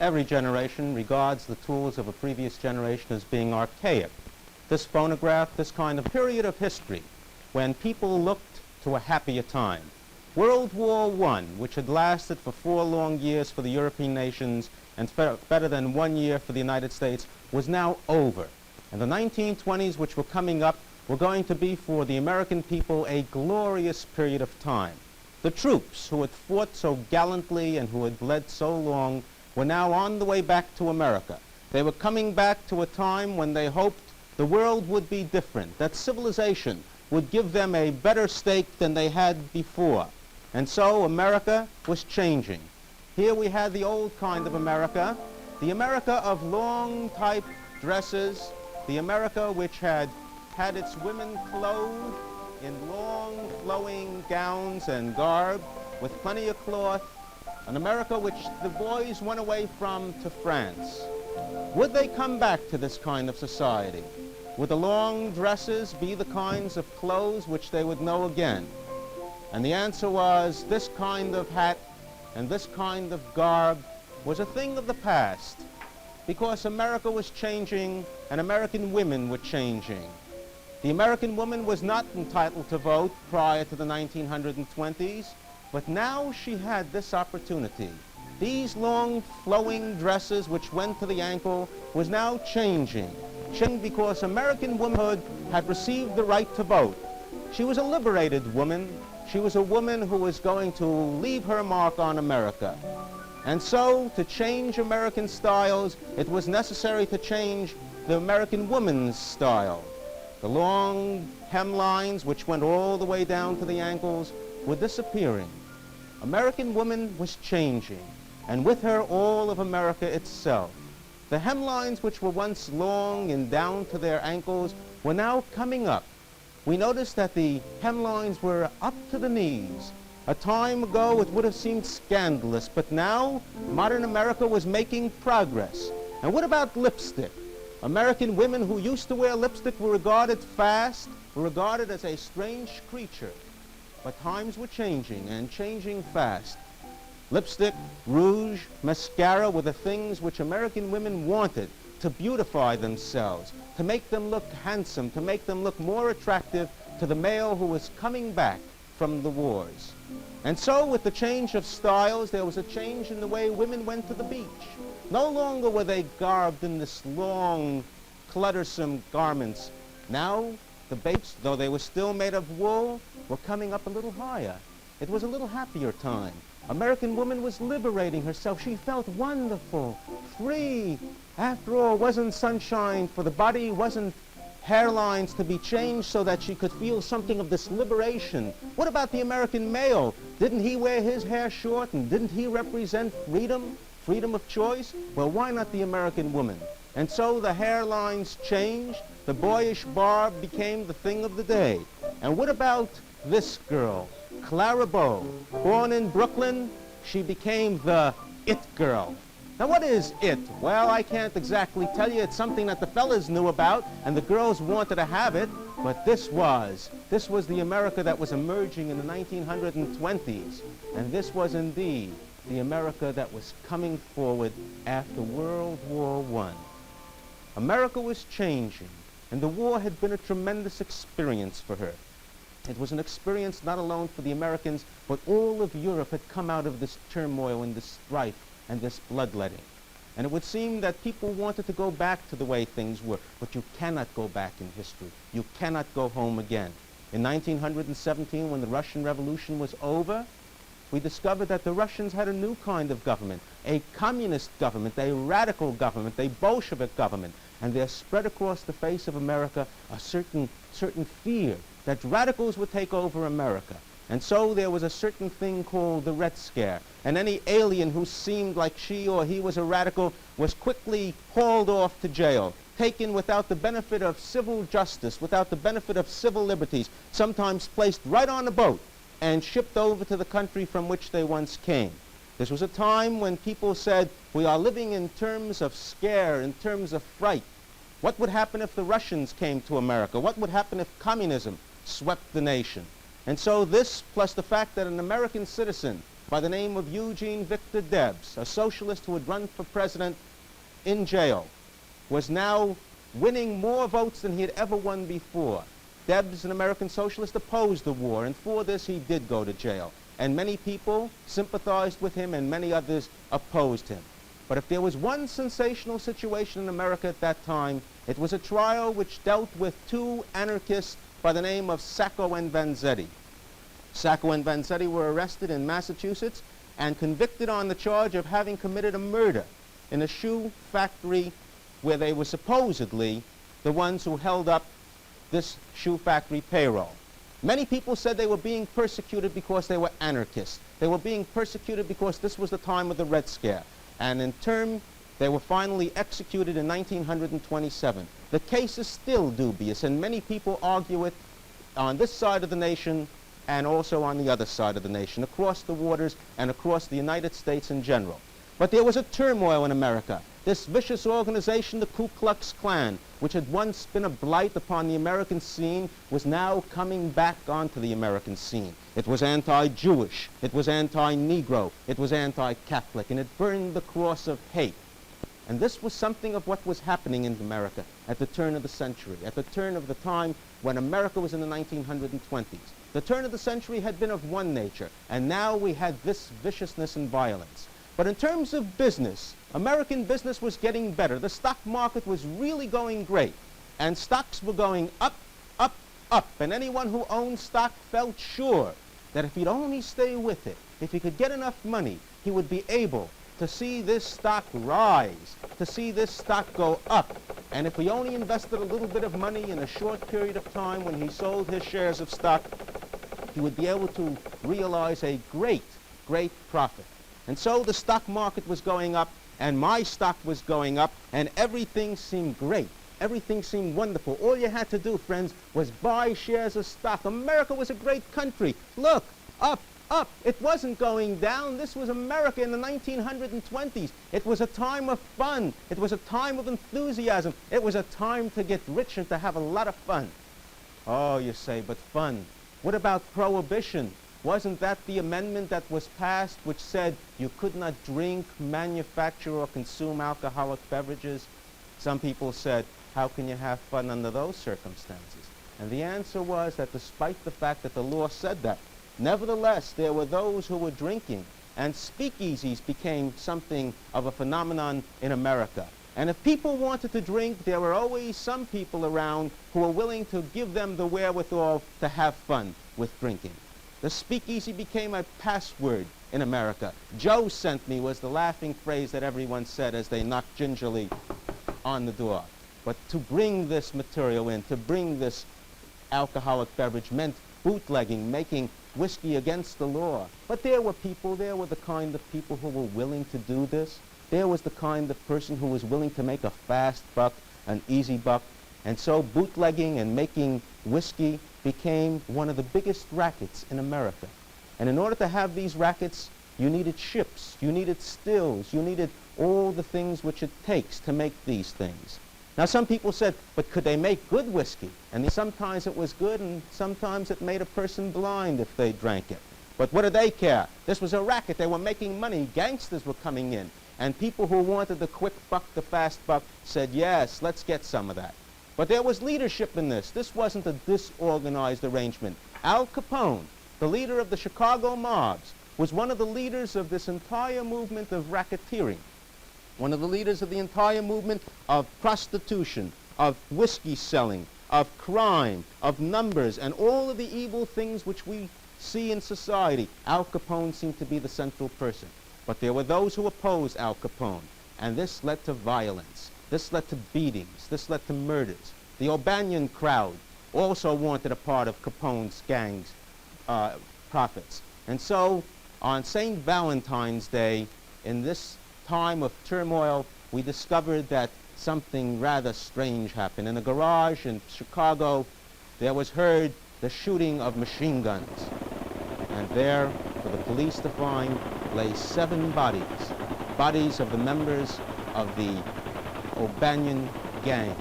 Every generation regards the tools of a previous generation as being archaic. This phonograph, this kind of period of history when people looked to a happier time. World War I, which had lasted for 4 long years for the European nations and better than 1 year for the United States, was now over. And the 1920s, which were coming up, were going to be for the American people a glorious period of time. The troops who had fought so gallantly and who had bled so long were now on the way back to America. They were coming back to a time when they hoped the world would be different, that civilization would give them a better stake than they had before. And so America was changing. Here we had the old kind of America, the America of long type dresses, the America which had its women clothed in long flowing gowns and garb with plenty of cloth, an America which the boys went away from to France. Would they come back to this kind of society? Would the long dresses be the kinds of clothes which they would know again? And the answer was this kind of hat and this kind of garb was a thing of the past, because America was changing and American women were changing. The American woman was not entitled to vote prior to the 1920s, but now she had this opportunity. These long flowing dresses which went to the ankle was now changing because American womanhood had received the right to vote. She was a liberated woman. She was a woman who was going to leave her mark on America. And so, to change American styles, it was necessary to change the American woman's style. The long hemlines, which went all the way down to the ankles, were disappearing. American woman was changing, and with her all of America itself. The hemlines, which were once long and down to their ankles, were now coming up. We noticed that the hemlines were up to the knees. A time ago it would have seemed scandalous, but now modern America was making progress. And what about lipstick? American women who used to wear lipstick were regarded fast, were regarded as a strange creature. But times were changing, and changing fast. Lipstick, rouge, mascara were the things which American women wanted to beautify themselves, to make them look handsome, to make them look more attractive to the male who was coming back from the wars. And so with the change of styles, there was a change in the way women went to the beach. No longer were they garbed in this long, cluttersome garments. Now, the baits, though they were still made of wool, were coming up a little higher. It was a little happier time. American woman was liberating herself. She felt wonderful, free. After all, wasn't sunshine for the body, wasn't hairlines to be changed so that she could feel something of this liberation. What about the American male? Didn't he wear his hair short, and didn't he represent freedom, freedom of choice? Well, why not the American woman? And so the hairlines changed. The boyish barb became the thing of the day. And what about this girl, Clara Bow? Born in Brooklyn, she became the it girl. Now what is it? Well, I can't exactly tell you. It's something that the fellas knew about and the girls wanted to have it, but this was the America that was emerging in the 1920s. And this was indeed the America that was coming forward after World War I. America was changing, and the war had been a tremendous experience for her. It was an experience not alone for the Americans, but all of Europe had come out of this turmoil and this strife and this bloodletting. And it would seem that people wanted to go back to the way things were, but you cannot go back in history. You cannot go home again. In 1917, when the Russian Revolution was over, we discovered that the Russians had a new kind of government, a communist government, a radical government, a Bolshevik government, and there spread across the face of America a certain fear that radicals would take over America. And so there was a certain thing called the Red Scare, and any alien who seemed like she or he was a radical was quickly hauled off to jail, taken without the benefit of civil justice, without the benefit of civil liberties, sometimes placed right on a boat and shipped over to the country from which they once came. This was a time when people said, we are living in terms of scare, in terms of fright. What would happen if the Russians came to America? What would happen if communism swept the nation? And so this, plus the fact that an American citizen by the name of Eugene Victor Debs, a socialist who had run for president in jail, was now winning more votes than he had ever won before. Debs, an American socialist, opposed the war, and for this he did go to jail. And many people sympathized with him, and many others opposed him. But if there was one sensational situation in America at that time, it was a trial which dealt with two anarchists by the name of Sacco and Vanzetti. Sacco and Vanzetti were arrested in Massachusetts and convicted on the charge of having committed a murder in a shoe factory where they were supposedly the ones who held up this shoe factory payroll. Many people said they were being persecuted because they were anarchists. They were being persecuted because this was the time of the Red Scare. And in turn, they were finally executed in 1927. The case is still dubious, and many people argue it on this side of the nation and also on the other side of the nation, across the waters and across the United States in general. But there was a turmoil in America. This vicious organization, the Ku Klux Klan, which had once been a blight upon the American scene, was now coming back onto the American scene. It was anti-Jewish, it was anti-Negro, it was anti-Catholic, and it burned the cross of hate. And this was something of what was happening in America at the turn of the century, at the turn of the time when America was in the 1920s. The turn of the century had been of one nature, and now we had this viciousness and violence. But in terms of business, American business was getting better. The stock market was really going great, and stocks were going up, up, up. And anyone who owned stock felt sure that if he'd only stay with it, if he could get enough money, he would be able to see this stock rise, to see this stock go up. And if he only invested a little bit of money in a short period of time when he sold his shares of stock, he would be able to realize a great, great profit. And so the stock market was going up, and my stock was going up, and everything seemed great. Everything seemed wonderful. All you had to do, friends, was buy shares of stock. America was a great country. Look, up, up. It wasn't going down. This was America in the 1920s. It was a time of fun. It was a time of enthusiasm. It was a time to get rich and to have a lot of fun. Oh, you say, but fun. What about prohibition? Wasn't that the amendment that was passed which said you could not drink, manufacture, or consume alcoholic beverages? Some people said, how can you have fun under those circumstances? And the answer was that despite the fact that the law said that, nevertheless, there were those who were drinking, and speakeasies became something of a phenomenon in America. And if people wanted to drink, there were always some people around who were willing to give them the wherewithal to have fun with drinking. The speakeasy became a password in America. Joe sent me was the laughing phrase that everyone said as they knocked gingerly on the door. But to bring this material in, to bring this alcoholic beverage meant bootlegging, making whiskey against the law. But there were people, there were the kind of people who were willing to do this. There was the kind of person who was willing to make a fast buck, an easy buck. And so bootlegging and making whiskey became one of the biggest rackets in America. And in order to have these rackets, you needed ships, you needed stills, you needed all the things which it takes to make these things. Now some people said, but could they make good whiskey? And sometimes it was good and sometimes it made a person blind if they drank it. But what did they care? This was a racket. They were making money. Gangsters were coming in. And people who wanted the quick buck, the fast buck, said, yes, let's get some of that. But there was leadership in this. This wasn't a disorganized arrangement. Al Capone, the leader of the Chicago mobs, was one of the leaders of this entire movement of racketeering, one of the leaders of the entire movement of prostitution, of whiskey selling, of crime, of numbers, and all of the evil things which we see in society. Al Capone seemed to be the central person. But there were those who opposed Al Capone, and this led to violence. This led to beatings. This led to murders. The O'Banion crowd also wanted a part of Capone's gang's profits. And so on St. Valentine's Day, in this time of turmoil, we discovered that something rather strange happened. In a garage in Chicago, there was heard the shooting of machine guns. And there, for the police to find, lay 7 bodies, bodies of the members of the O'Banion gang.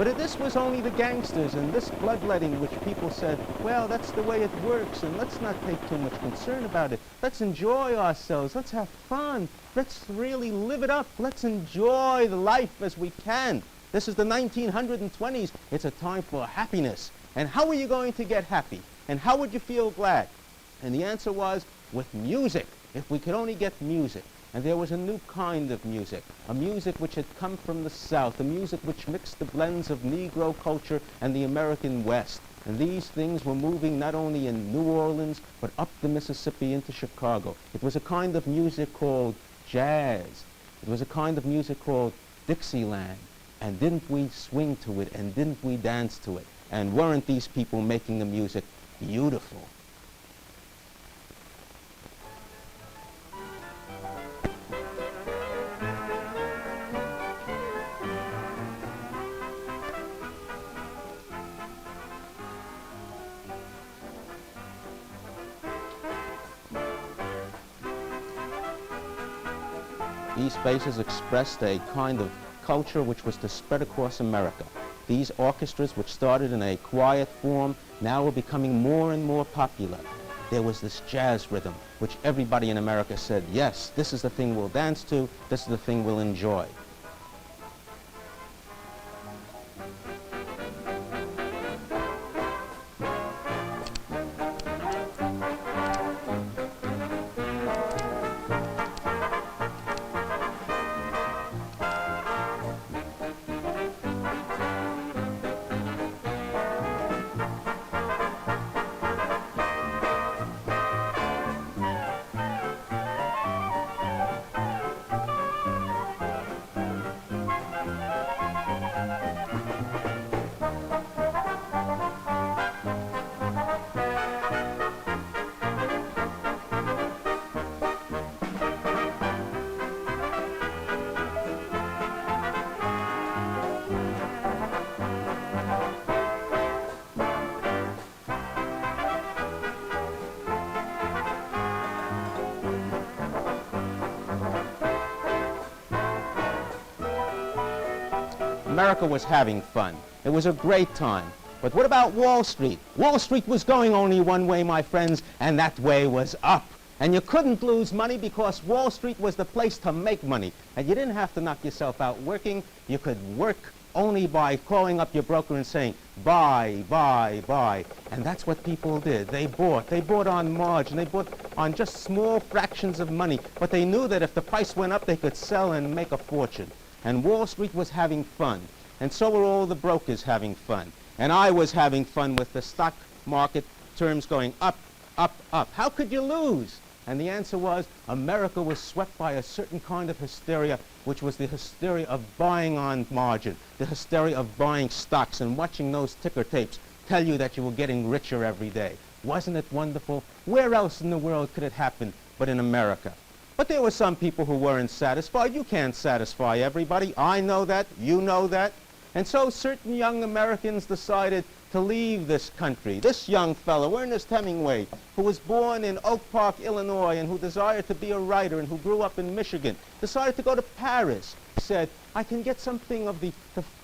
But this was only the gangsters and this bloodletting which people said, well, that's the way it works, and let's not take too much concern about it. Let's enjoy ourselves. Let's have fun. Let's really live it up. Let's enjoy the life as we can. This is the 1920s. It's a time for happiness. And how are you going to get happy? And how would you feel glad? And the answer was, with music. If we could only get music. And there was a new kind of music, a music which had come from the South, a music which mixed the blends of Negro culture and the American West. And these things were moving not only in New Orleans, but up the Mississippi into Chicago. It was a kind of music called jazz. It was a kind of music called Dixieland. And didn't we swing to it, and didn't we dance to it? And weren't these people making the music beautiful? These spaces expressed a kind of culture which was to spread across America. These orchestras, which started in a quiet form, now were becoming more and more popular. There was this jazz rhythm, which everybody in America said, yes, this is the thing we'll dance to, this is the thing we'll enjoy. America was having fun. It was a great time. But what about Wall Street? Wall Street was going only one way, my friends, and that way was up. And you couldn't lose money because Wall Street was the place to make money. And you didn't have to knock yourself out working. You could work only by calling up your broker and saying, buy, buy, buy. And that's what people did. They bought. They bought on margin. They bought on just small fractions of money. But they knew that if the price went up, they could sell and make a fortune. And Wall Street was having fun. And so were all the brokers having fun. And I was having fun with the stock market terms going up, up, up. How could you lose? And the answer was, America was swept by a certain kind of hysteria, which was the hysteria of buying on margin, the hysteria of buying stocks and watching those ticker tapes tell you that you were getting richer every day. Wasn't it wonderful? Where else in the world could it happen but in America? But there were some people who weren't satisfied. You can't satisfy everybody. I know that. You know that. And so certain young Americans decided to leave this country. This young fellow, Ernest Hemingway, who was born in Oak Park, Illinois, and who desired to be a writer and who grew up in Michigan, decided to go to Paris. He said, I can get something of the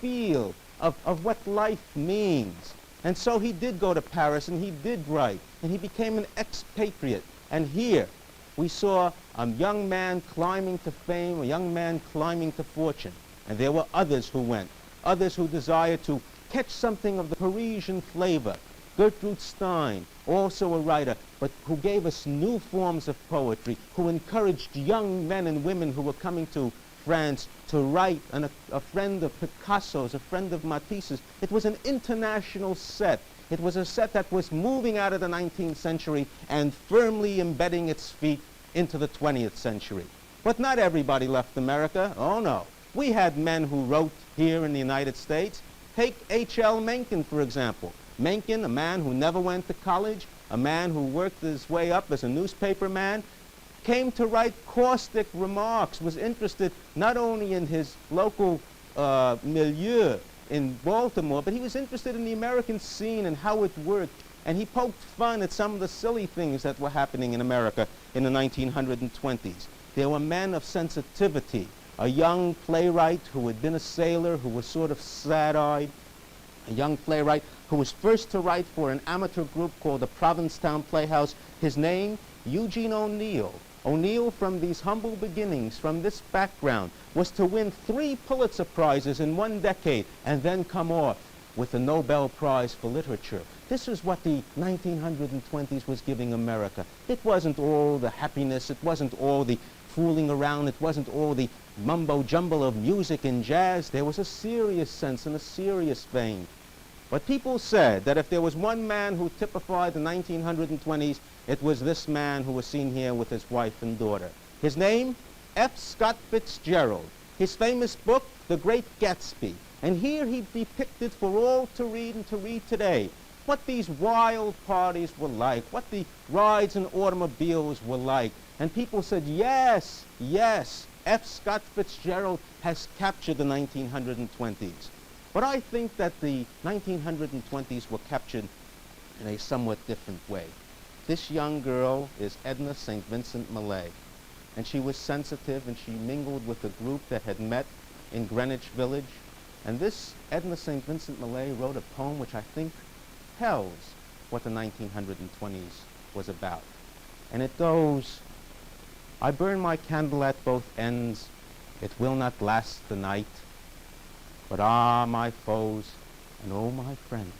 feel of what life means. And so he did go to Paris, and he did write, and he became an expatriate. And here we saw a young man climbing to fame, a young man climbing to fortune. And there were others who went, others who desired to catch something of the Parisian flavor. Gertrude Stein, also a writer, but who gave us new forms of poetry, who encouraged young men and women who were coming to France to write, and a friend of Picasso's, a friend of Matisse's. It was an international set. It was a set that was moving out of the 19th century and firmly embedding its feet into the 20th century. But not everybody left America. Oh, no. We had men who wrote here in the United States. Take H.L. Mencken, for example. Mencken, a man who never went to college, a man who worked his way up as a newspaper man, came to write caustic remarks, was interested not only in his local milieu in Baltimore, but he was interested in the American scene and how it worked. And he poked fun at some of the silly things that were happening in America in the 1920s. There were men of sensitivity. A young playwright who had been a sailor, who was sort of sad-eyed, a young playwright who was first to write for an amateur group called the Provincetown Playhouse. His name, Eugene O'Neill. O'Neill, from these humble beginnings, from this background, was to win 3 Pulitzer Prizes in 1 decade and then come off with the Nobel Prize for Literature. This is what the 1920s was giving America. It wasn't all the happiness, it wasn't all the fooling around, it wasn't all the mumbo-jumbo of music and jazz. There was a serious sense and a serious vein. But people said that if there was one man who typified the 1920s, it was this man who was seen here with his wife and daughter. His name, F. Scott Fitzgerald. His famous book, The Great Gatsby. And here he depicted for all to read and to read today what these wild parties were like, what the rides in automobiles were like. And people said, yes, yes, F. Scott Fitzgerald has captured the 1920s. But I think that the 1920s were captured in a somewhat different way. This young girl is Edna St. Vincent Millay, and she was sensitive, and she mingled with a group that had met in Greenwich Village. And this Edna St. Vincent Millay wrote a poem which I think tells what the 1920s was about. And it goes, I burn my candle at both ends, it will not last the night. But ah, my foes, and oh, my friends,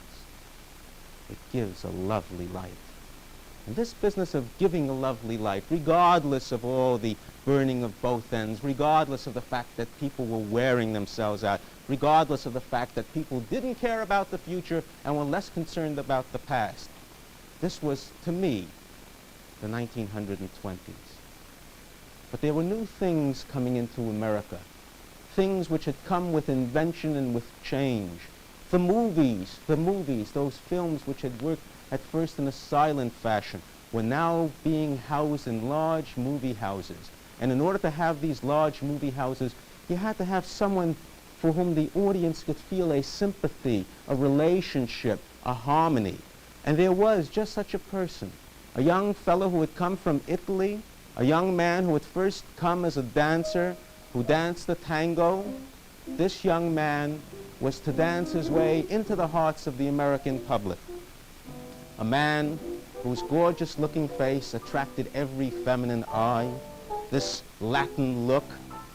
it gives a lovely light. And this business of giving a lovely light, regardless of all the burning of both ends, regardless of the fact that people were wearing themselves out, regardless of the fact that people didn't care about the future and were less concerned about the past. This was, to me, the 1920s. But there were new things coming into America, things which had come with invention and with change. The movies, those films which had worked at first in a silent fashion, were now being housed in large movie houses. And in order to have these large movie houses, you had to have someone for whom the audience could feel a sympathy, a relationship, a harmony. And there was just such a person, a young fellow who had come from Italy, a young man who had first come as a dancer, who danced the tango. This young man was to dance his way into the hearts of the American public. A man whose gorgeous-looking face attracted every feminine eye. This Latin look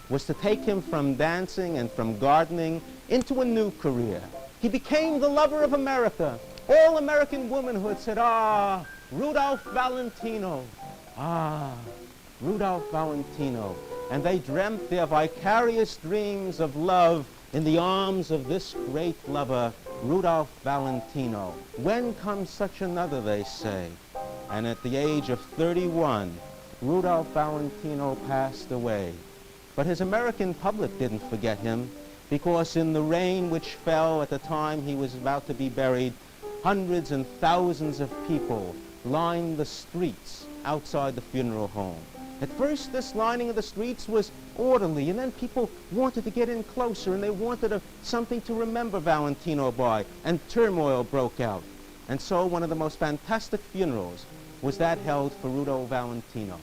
was to take him from dancing and from gardening into a new career. He became the lover of America. All American women who had said, ah, Rudolph Valentino, ah, Rudolph Valentino. And they dreamt their vicarious dreams of love in the arms of this great lover, Rudolph Valentino. When comes such another, they say? And at the age of 31, Rudolph Valentino passed away. But his American public didn't forget him, because in the rain which fell at the time he was about to be buried, hundreds and thousands of people lined the streets outside the funeral home. At first, this lining of the streets was orderly, and then people wanted to get in closer, and they wanted something to remember Valentino by, and turmoil broke out. And so one of the most fantastic funerals was that held for Rudolph Valentino.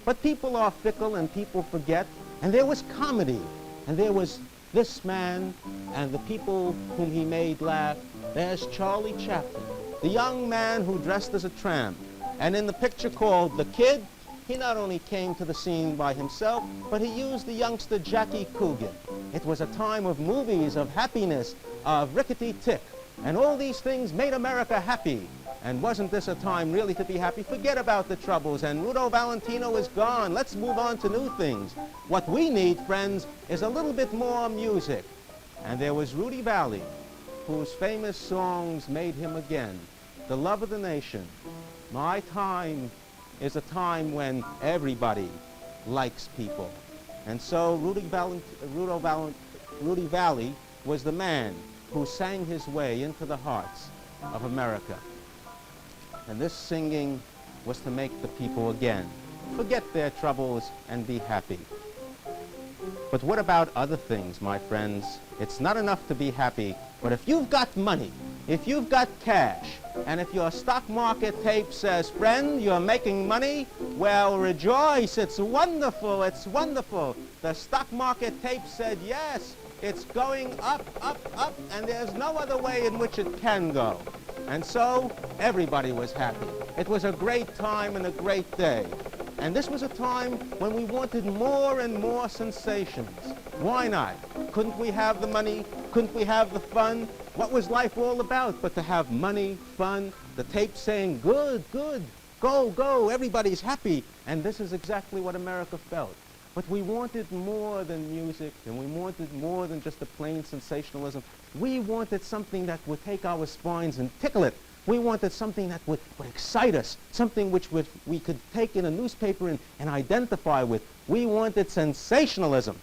But people are fickle, and people forget, and there was comedy, and there was this man and the people whom he made laugh. There's Charlie Chaplin, the young man who dressed as a tramp, and in the picture called The Kid, he not only came to the scene by himself, but he used the youngster Jackie Coogan. It was a time of movies, of happiness, of rickety-tick, and all these things made America happy. And wasn't this a time really to be happy? Forget about the troubles, and Rudolph Valentino is gone. Let's move on to new things. What we need, friends, is a little bit more music. And there was Rudy Vallée, whose famous songs made him again the love of the nation. My time is a time when everybody likes people. And so Rudy Vallée was the man who sang his way into the hearts of America. And this singing was to make the people again forget their troubles and be happy. But what about other things, my friends? It's not enough to be happy, but if you've got money, if you've got cash, and if your stock market tape says, friend, you're making money, well, rejoice, it's wonderful, it's wonderful. The stock market tape said, yes, It's going up, up, up, and there's no other way in which it can go. And so everybody was happy. It was a great time and a great day. And this was a time when we wanted more and more sensations. Why not? Couldn't we have the money? Couldn't we have the fun? What was life all about but to have money, fun, the tape saying, good, good, go, go, everybody's happy. And this is exactly what America felt. But we wanted more than music, and we wanted more than just a plain sensationalism. We wanted something that would take our spines and tickle it. We wanted something that would excite us, something which we could take in a newspaper and identify with. We wanted sensationalism.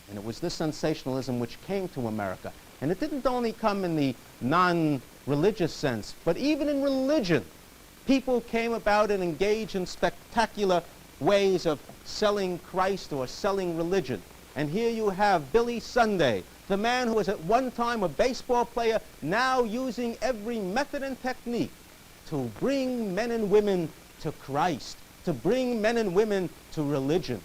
And it was this sensationalism which came to America. And it didn't only come in the non-religious sense, but even in religion. People came about and engaged in spectacular ways of selling Christ or selling religion. And here you have Billy Sunday, the man who was at one time a baseball player, now using every method and technique to bring men and women to Christ, to bring men and women to religion.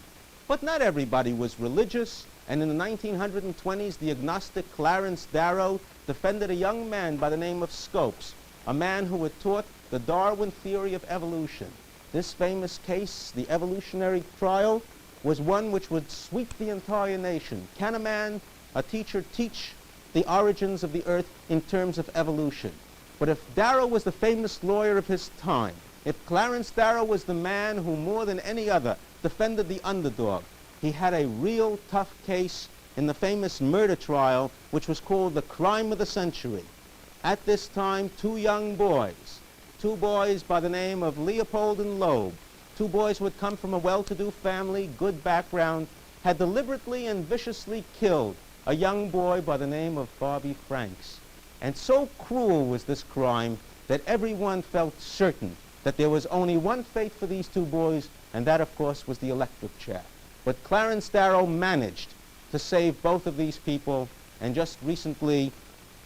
But not everybody was religious, and in the 1920s, the agnostic Clarence Darrow defended a young man by the name of Scopes, a man who had taught the Darwin theory of evolution. This famous case, the evolutionary trial, was one which would sweep the entire nation. Can a man, a teacher, teach the origins of the earth in terms of evolution? But if Darrow was the famous lawyer of his time, if Clarence Darrow was the man who more than any other defended the underdog, he had a real tough case in the famous murder trial, which was called the crime of the century. At this time, two boys by the name of Leopold and Loeb, two boys who had come from a well-to-do family, good background, had deliberately and viciously killed a young boy by the name of Bobby Franks. And so cruel was this crime that everyone felt certain that there was only one fate for these two boys, and that, of course, was the electric chair. But Clarence Darrow managed to save both of these people, and just recently,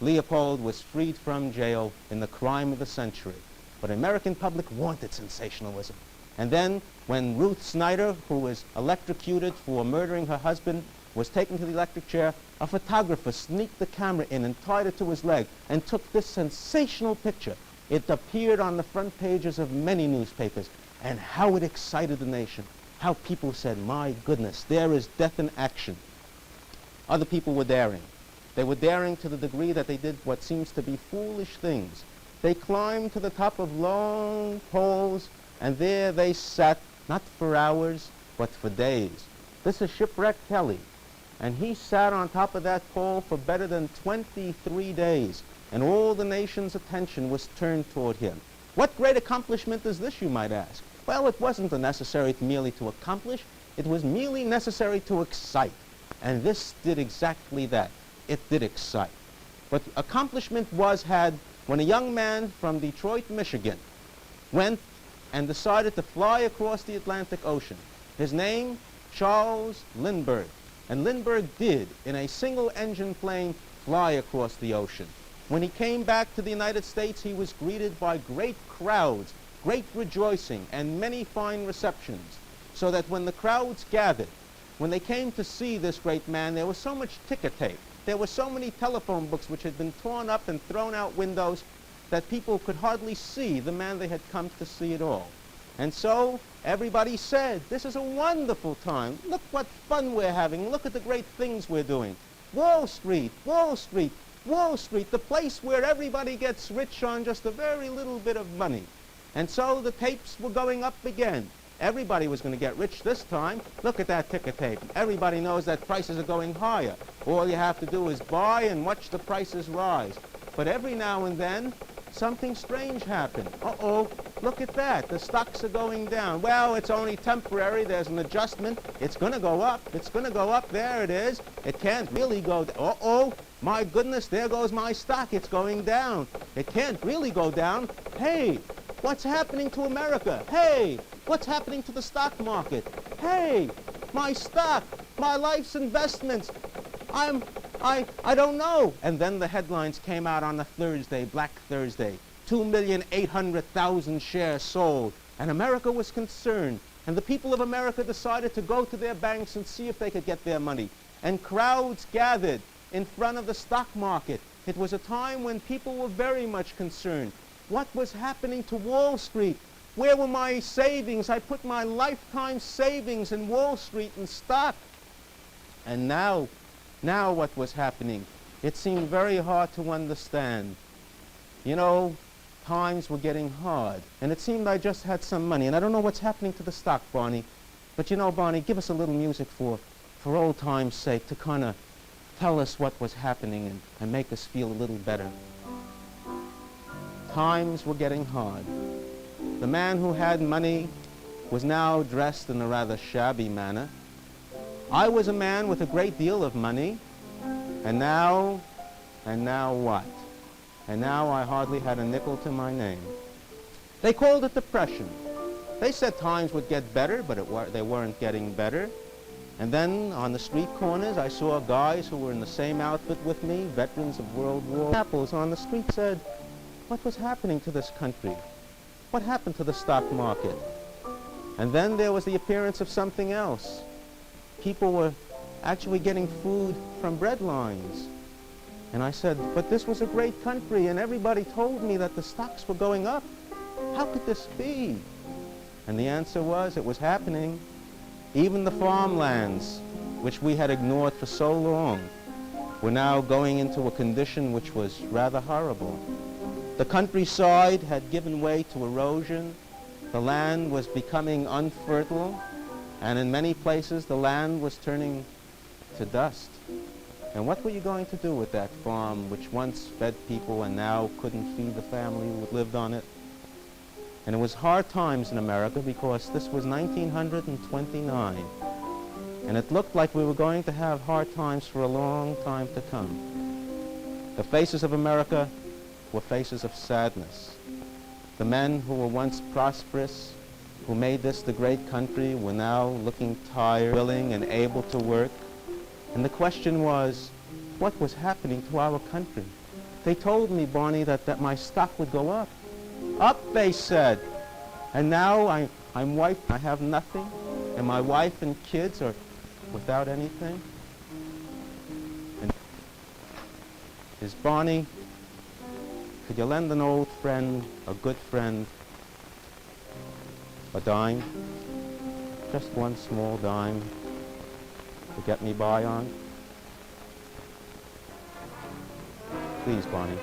Leopold was freed from jail in the crime of the century. But the American public wanted sensationalism. And then, when Ruth Snyder, who was electrocuted for murdering her husband, was taken to the electric chair, a photographer sneaked the camera in and tied it to his leg and took this sensational picture. It appeared on the front pages of many newspapers, and how it excited the nation. How people said, my goodness, there is death in action. Other people were daring. They were daring to the degree that they did what seems to be foolish things. They climbed to the top of long poles, and there they sat, not for hours, but for days. This is Shipwreck Kelly, and he sat on top of that pole for better than 23 days, and all the nation's attention was turned toward him. What great accomplishment is this, you might ask? Well, it wasn't necessary merely to accomplish. It was merely necessary to excite. And this did exactly that. It did excite. But accomplishment was had when a young man from Detroit, Michigan, went and decided to fly across the Atlantic Ocean. His name, Charles Lindbergh. And Lindbergh did, in a single-engine plane, fly across the ocean. When he came back to the United States, he was greeted by great crowds, great rejoicing, and many fine receptions, so that when the crowds gathered, when they came to see this great man, there was so much ticker tape. There were so many telephone books which had been torn up and thrown out windows that people could hardly see the man they had come to see at all. And so everybody said, this is a wonderful time. Look what fun we're having. Look at the great things we're doing. Wall Street, Wall Street, Wall Street, the place where everybody gets rich on just a very little bit of money. And so the tapes were going up again. Everybody was going to get rich this time. Look at that ticker tape. Everybody knows that prices are going higher. All you have to do is buy and watch the prices rise. But every now and then, something strange happened. Uh-oh, look at that. The stocks are going down. Well, it's only temporary. There's an adjustment. It's going to go up. It's going to go up. There it is. It can't really go down. Uh-oh, my goodness, there goes my stock. It's going down. It can't really go down. Hey, what's happening to America? Hey, what's happening to the stock market? Hey, my stock, my life's investments. I don't know. And then the headlines came out on a Thursday, Black Thursday. 2,800,000 shares sold. And America was concerned. And the people of America decided to go to their banks and see if they could get their money. and crowds gathered in front of the stock market. It was a time when people were very much concerned. What was happening to Wall Street? Where were my savings? I put my lifetime savings in Wall Street and stock. And now what was happening? It seemed very hard to understand. You know, times were getting hard, and it seemed I just had some money, and I don't know what's happening to the stock, Barney. But you know, Barney, give us a little music for old time's sake, to kind of tell us what was happening and make us feel a little better. Times were getting hard. The man who had money was now dressed in a rather shabby manner. I was a man with a great deal of money, and now what? And now I hardly had a nickel to my name. They called it depression. They said times would get better, but they weren't getting better. And then on the street corners, I saw guys who were in the same outfit with me, veterans of World War. Apples on the street said, what was happening to this country? What happened to the stock market? And then there was the appearance of something else. People were actually getting food from bread lines. And I said, but this was a great country, and everybody told me that the stocks were going up. How could this be? And the answer was, it was happening. Even the farmlands, which we had ignored for so long, were now going into a condition which was rather horrible. The countryside had given way to erosion. The land was becoming unfertile, and in many places the land was turning to dust. And what were you going to do with that farm which once fed people and now couldn't feed the family who lived on it? And it was hard times in America because this was 1929. And it looked like we were going to have hard times for a long time to come. The faces of America were faces of sadness. The men who were once prosperous, who made this the great country, were now looking tired, willing, and able to work. And the question was, what was happening to our country? They told me, Barney, that my stock would go up. Up, they said. And now I'm white, I have nothing, and my wife and kids are without anything. And is Barney, could you lend an old friend, a good friend, a dime? Just one small dime to get me by on? Please, Barney.